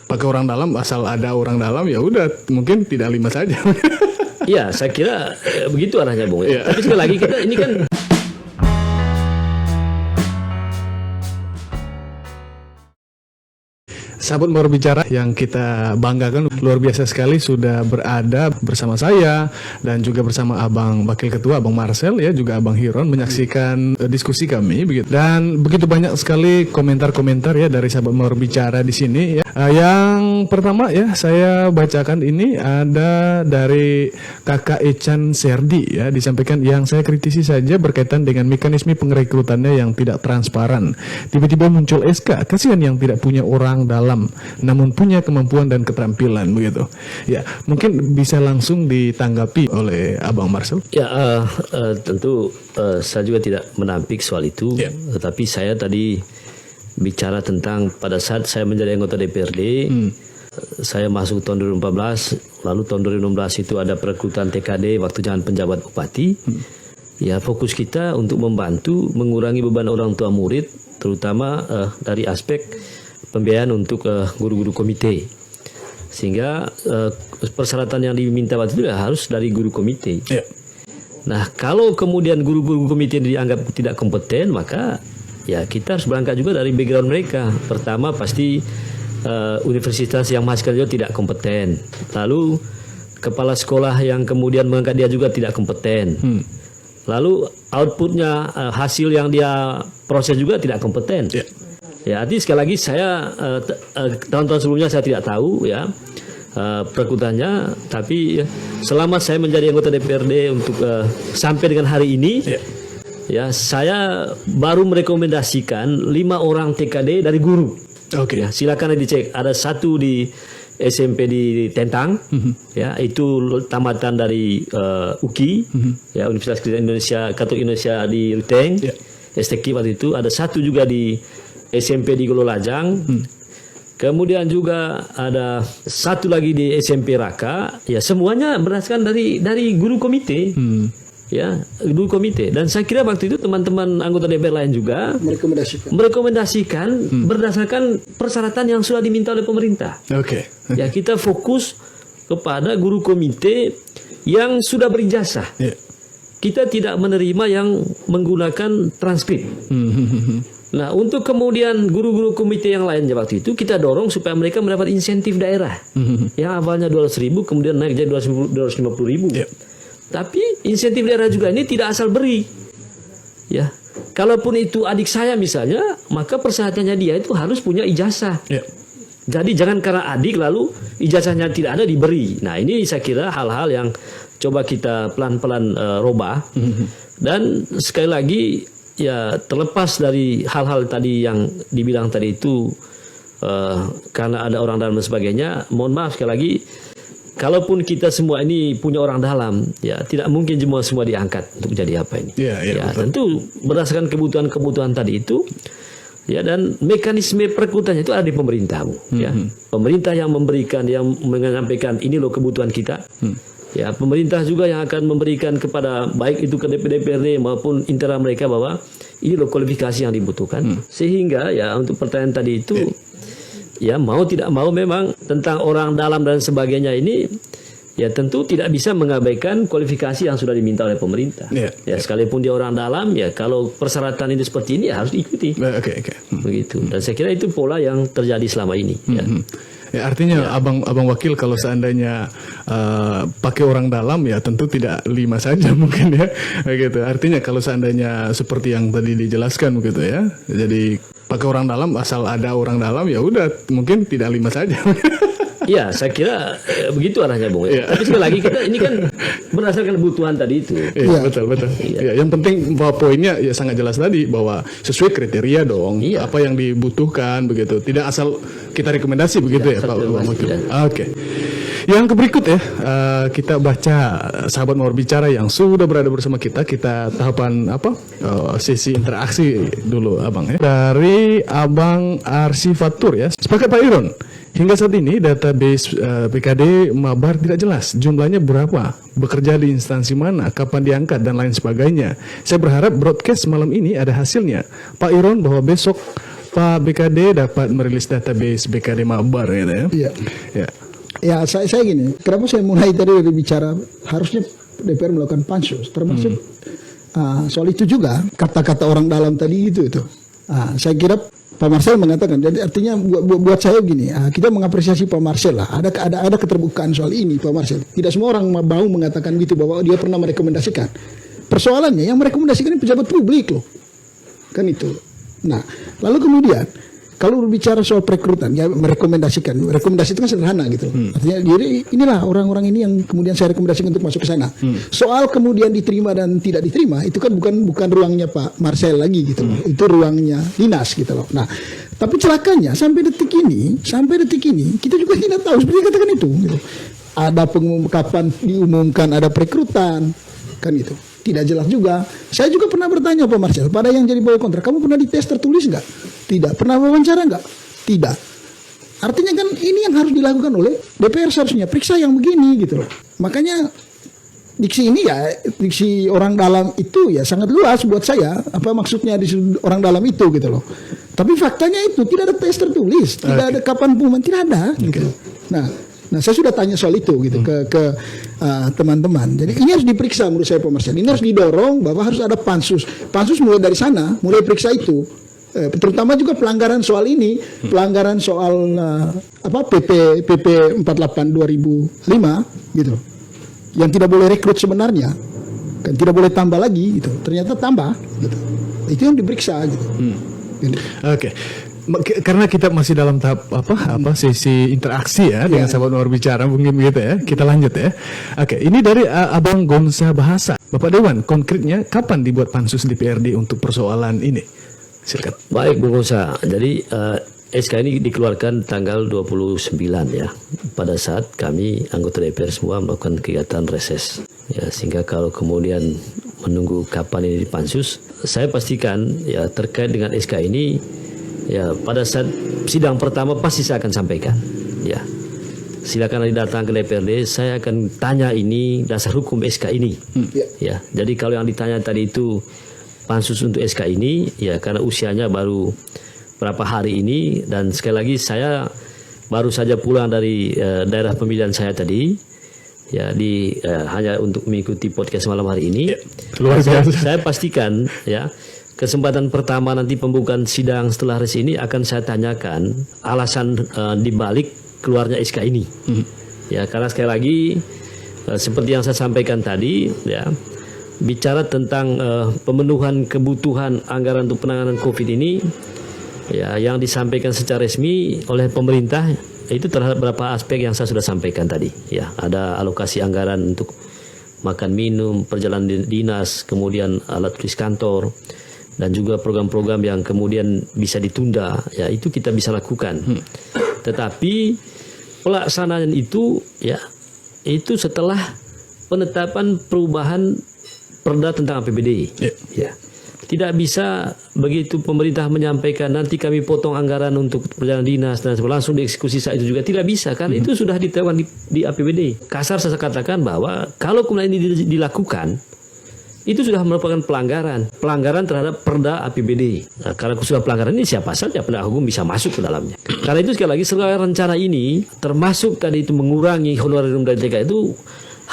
pakai orang dalam, asal ada orang dalam ya udah, mungkin tidak 5 saja. Iya, saya kira begitu arahnya, Bung. Iya. Tapi sekali lagi kita ini kan Sahabat Mau Bicara yang kita banggakan, luar biasa sekali sudah berada bersama saya dan juga bersama Abang Wakil Ketua, Abang Marcel ya, juga Abang Hiron menyaksikan diskusi kami begitu. Dan begitu banyak sekali komentar-komentar ya dari sahabat Mau Bicara di sini ya. Yang pertama ya saya bacakan ini ada dari Kakak Echan Serdi ya, disampaikan yang saya kritisi saja berkaitan dengan mekanisme pengrekrutannya yang tidak transparan. Tiba-tiba muncul SK, kasihan yang tidak punya orang dalam namun punya kemampuan dan keterampilan begitu. Ya, mungkin bisa langsung ditanggapi oleh Abang Marcel. ya tentu saya juga tidak menampik soal itu, Ya. tetapi saya tadi bicara tentang pada saat saya menjadi anggota DPRD, saya masuk tahun 2014, lalu tahun 2016 itu ada perekrutan TKD waktu zaman penjabat bupati. Ya, fokus kita untuk membantu mengurangi beban orang tua murid, terutama dari aspek pembiayaan untuk guru-guru komite. Sehingga persyaratan yang diminta waktu itu harus dari guru komite. Ya. Nah, kalau kemudian guru-guru komite dianggap tidak kompeten, maka ya kita harus berangkat juga dari background mereka. Pertama pasti universitas yang menghasilkan dia tidak kompeten. Lalu kepala sekolah yang kemudian mengangkat dia juga tidak kompeten. Lalu outputnya hasil yang dia proses juga tidak kompeten. Ya. Ya, artinya sekali lagi saya tahun-tahun sebelumnya saya tidak tahu ya perekrutannya, tapi selama saya menjadi anggota DPRD untuk sampai dengan hari ini, ya saya baru merekomendasikan 5 orang TKD dari guru. Oke. Ya, silakan dicek. Ada 1 di SMP di Tentang, ya itu tamatan dari UKI, ya Universitas Kristen Indonesia, Katolik Indonesia di Ruteng, STQ waktu itu. Ada 1 juga di SMP di Gololajang. Kemudian juga ada 1 lagi di SMP Raka. Ya, semuanya berdasarkan dari guru komite. Ya, guru komite. Dan saya kira waktu itu teman-teman anggota DPR lain juga merekomendasikan berdasarkan persyaratan yang sudah diminta oleh pemerintah. Oke. Ya, kita fokus kepada guru komite yang sudah berijazah. Ya. Kita tidak menerima yang menggunakan transkrip. Nah, untuk kemudian guru-guru komite yang lainnya waktu itu kita dorong supaya mereka mendapat insentif daerah. Yang awalnya 200.000 kemudian naik jadi 250.000. Ya. Tapi insentif daerah juga ini tidak asal beri. Ya. Kalaupun itu adik saya misalnya, maka persyaratannya dia itu harus punya ijazah. Ya. Jadi jangan karena adik lalu ijazahnya tidak ada diberi. Nah, ini saya kira hal-hal yang coba kita pelan-pelan robah. Dan sekali lagi ya, terlepas dari hal-hal tadi yang dibilang tadi itu karena ada orang dalam dan sebagainya, mohon maaf sekali lagi, kalaupun kita semua ini punya orang dalam, ya tidak mungkin semua diangkat untuk menjadi apa ini. Ya, tentu berdasarkan kebutuhan-kebutuhan tadi itu. Ya, dan mekanisme perekrutannya itu ada di pemerintah, Bu. Ya, pemerintah yang memberikan, yang menyampaikan ini loh kebutuhan kita. Ya, pemerintah juga yang akan memberikan kepada baik itu ke DPRD maupun internal mereka bahwa ini loh kualifikasi yang dibutuhkan. Sehingga ya untuk pertanyaan tadi itu, ya mau tidak mau memang tentang orang dalam dan sebagainya ini, ya tentu tidak bisa mengabaikan kualifikasi yang sudah diminta oleh pemerintah. Ya, sekalipun dia orang dalam, ya kalau persyaratan ini seperti ini ya harus diikuti. Begitu. Dan saya kira itu pola yang terjadi selama ini. Ya, artinya Abang Wakil kalau seandainya pakai orang dalam ya tentu tidak 5 saja mungkin ya, gitu. Artinya kalau seandainya seperti yang tadi dijelaskan gitu ya, jadi pakai orang dalam asal ada orang dalam ya udah, mungkin tidak 5 saja. Iya, saya kira begitu arahnya, Bung. Tapi sekali lagi kita ini kan berdasarkan kebutuhan tadi itu. Iya, betul. Ya, yang penting bahwa poinnya ya sangat jelas tadi bahwa sesuai kriteria dong, apa yang dibutuhkan begitu. Tidak asal kita rekomendasi begitu ya, Pak Wakil. Oke. Yang berikut ya, kita baca sahabat Mau Bicara yang sudah berada bersama kita. Kita tahapan sesi interaksi dulu, Abang ya. Dari Abang Arsifatur ya. Sepakat Pak Iron. Hingga saat ini database PKD Mabar tidak jelas jumlahnya berapa, bekerja di instansi mana, kapan diangkat dan lain sebagainya. Saya berharap broadcast malam ini ada hasilnya. Pak Iron bahwa besok Pak BKD dapat merilis database BKD Mabar gitu ya. Iya. Ya. Ya saya gini, kenapa saya mulai tadi dari bicara harusnya DPR melakukan pansus, termasuk soal itu juga kata-kata orang dalam tadi itu. Saya kira Pak Marcel mengatakan, jadi artinya buat saya gini, kita mengapresiasi Pak Marcel lah, ada keterbukaan soal ini Pak Marcel. Tidak semua orang mau mengatakan gitu bahwa dia pernah merekomendasikan. Persoalannya yang merekomendasikan ini pejabat publik loh, kan itu. Nah, lalu kemudian kalau berbicara soal perekrutan, ya merekomendasikan. Rekomendasi itu kan sederhana gitu. Artinya inilah orang-orang ini yang kemudian saya rekomendasikan untuk masuk ke sana. Soal kemudian diterima dan tidak diterima, itu kan bukan ruangnya Pak Marcel lagi gitu. Itu ruangnya dinas gitu loh. Nah, tapi celakanya sampai detik ini kita juga tidak tahu seperti katakan itu. Gitu. Ada kapan diumumkan ada perekrutan, kan itu. Tidak jelas juga. Saya juga pernah bertanya Pak Marcel, pada yang jadi pegawai kontrak, kamu pernah dites tertulis nggak? Tidak. Pernah wawancara nggak? Tidak. Artinya kan ini yang harus dilakukan oleh DPR seharusnya. Periksa yang begini gitu loh. Makanya diksi ini ya, diksi orang dalam itu ya sangat luas buat saya. Apa maksudnya di orang dalam itu gitu loh. Tapi faktanya itu tidak ada tes tertulis, tidak ada kapan pengumuman, tidak ada. Gitu. Nah, saya sudah tanya soal itu gitu ke teman-teman. Jadi ini harus diperiksa menurut saya Pak Marcel. Ini harus didorong bahwa harus ada pansus. Pansus mulai dari sana, mulai periksa itu. Terutama juga pelanggaran soal ini, pelanggaran soal PP 48 2005 gitu. Yang tidak boleh rekrut sebenarnya. Kan tidak boleh tambah lagi gitu. Ternyata tambah gitu. Itu yang diperiksa gitu. Oke. Karena kita masih dalam tahap sesi interaksi ya dengan sahabat luar bicara mungkin gitu ya. Kita lanjut ya. Oke, ini dari Abang Gonza Bahasa. Bapak Dewan, konkretnya kapan dibuat pansus DPRD untuk persoalan ini? Silakan. Baik Bung Gonza. Jadi SK ini dikeluarkan tanggal 29 ya. Pada saat kami anggota DPR semua melakukan kegiatan reses. Ya, sehingga kalau kemudian menunggu kapan ini dipansus, saya pastikan ya terkait dengan SK ini ya pada saat sidang pertama pasti saya akan sampaikan. Ya, silakan datang ke DPRD. Saya akan tanya ini dasar hukum SK ini. Ya, jadi kalau yang ditanya tadi itu pansus untuk SK ini, ya karena usianya baru berapa hari ini dan sekali lagi saya baru saja pulang dari daerah pemilihan saya tadi. Ya hanya untuk mengikuti podcast malam hari ini. Luar biasa. Saya pastikan ya. Kesempatan pertama nanti pembukaan sidang setelah res ini akan saya tanyakan alasan dibalik keluarnya SK ini. Ya karena sekali lagi seperti yang saya sampaikan tadi ya bicara tentang pemenuhan kebutuhan anggaran untuk penanganan COVID ini ya yang disampaikan secara resmi oleh pemerintah itu terhadap beberapa aspek yang saya sudah sampaikan tadi. Ya ada alokasi anggaran untuk makan minum, perjalanan dinas, kemudian alat tulis kantor. Dan juga program-program yang kemudian bisa ditunda, ya itu kita bisa lakukan. Tetapi pelaksanaan itu, ya itu setelah penetapan perubahan Perda tentang APBD. Ya, tidak bisa begitu pemerintah menyampaikan nanti kami potong anggaran untuk perjalanan dinas dan langsung dieksekusi saat itu juga tidak bisa, kan itu sudah ditetapkan di APBD. Kasar saya katakan bahwa kalau kemudian ini dilakukan, itu sudah merupakan pelanggaran terhadap Perda APBD. Nah, karena sudah pelanggaran ini siapa saja penegak hukum bisa masuk ke dalamnya. Karena itu sekali lagi segala rencana ini termasuk tadi itu mengurangi honorarium dari TK itu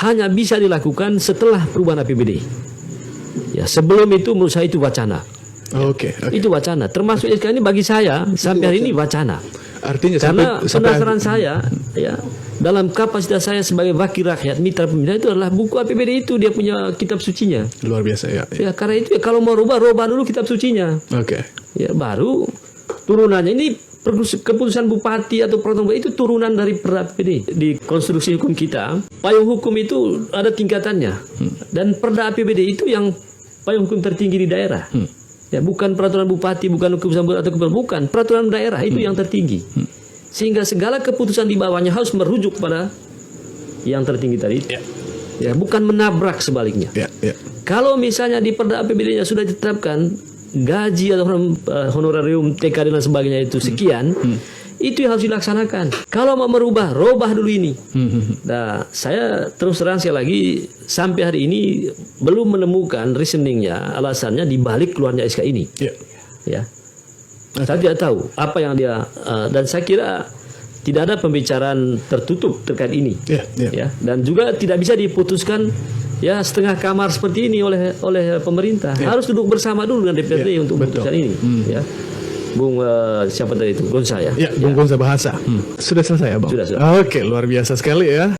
hanya bisa dilakukan setelah perubahan APBD. Ya sebelum itu menurut saya itu wacana. Oke. Itu wacana. Termasuk SK ini bagi saya sampai hari ini wacana. Artinya karena penasaran saya ya dalam kapasitas saya sebagai wakil rakyat mitra pemerintah itu adalah buku APBD itu dia punya kitab sucinya. Luar biasa ya. Ya karena itu ya, kalau mau rubah dulu kitab sucinya. Oke. Ya baru turunannya ini keputusan bupati atau peraturan itu turunan dari Perda APBD. Di konstruksi hukum kita payung hukum itu ada tingkatannya dan Perda APBD itu yang payung hukum tertinggi di daerah. Ya bukan peraturan bupati, bukan keputusan atau bukan peraturan daerah itu yang tertinggi. Sehingga segala keputusan di bawahnya harus merujuk pada yang tertinggi tadi. Ya bukan menabrak sebaliknya. Kalau misalnya di Perda APBD-nya sudah ditetapkan gaji atau honorarium TK dan sebagainya itu sekian, itu yang harus dilaksanakan. Kalau mau merubah, robah dulu ini. Nah, saya terus terang sekali lagi sampai hari ini belum menemukan reasoningnya, alasannya dibalik keluarnya SK ini. Ya, Saya tidak tahu apa yang dia dan saya kira tidak ada pembicaraan tertutup terkait ini. Ya, dan juga tidak bisa diputuskan ya setengah kamar seperti ini oleh pemerintah. Harus duduk bersama dulu dengan DPRD untuk memutuskan ini. Ya. Bung siapa tadi itu? Gonsa ya. Ya, Bung Gonsa Bahasa. Sudah selesai ya, Bang? Sudah. Oke, luar biasa sekali ya.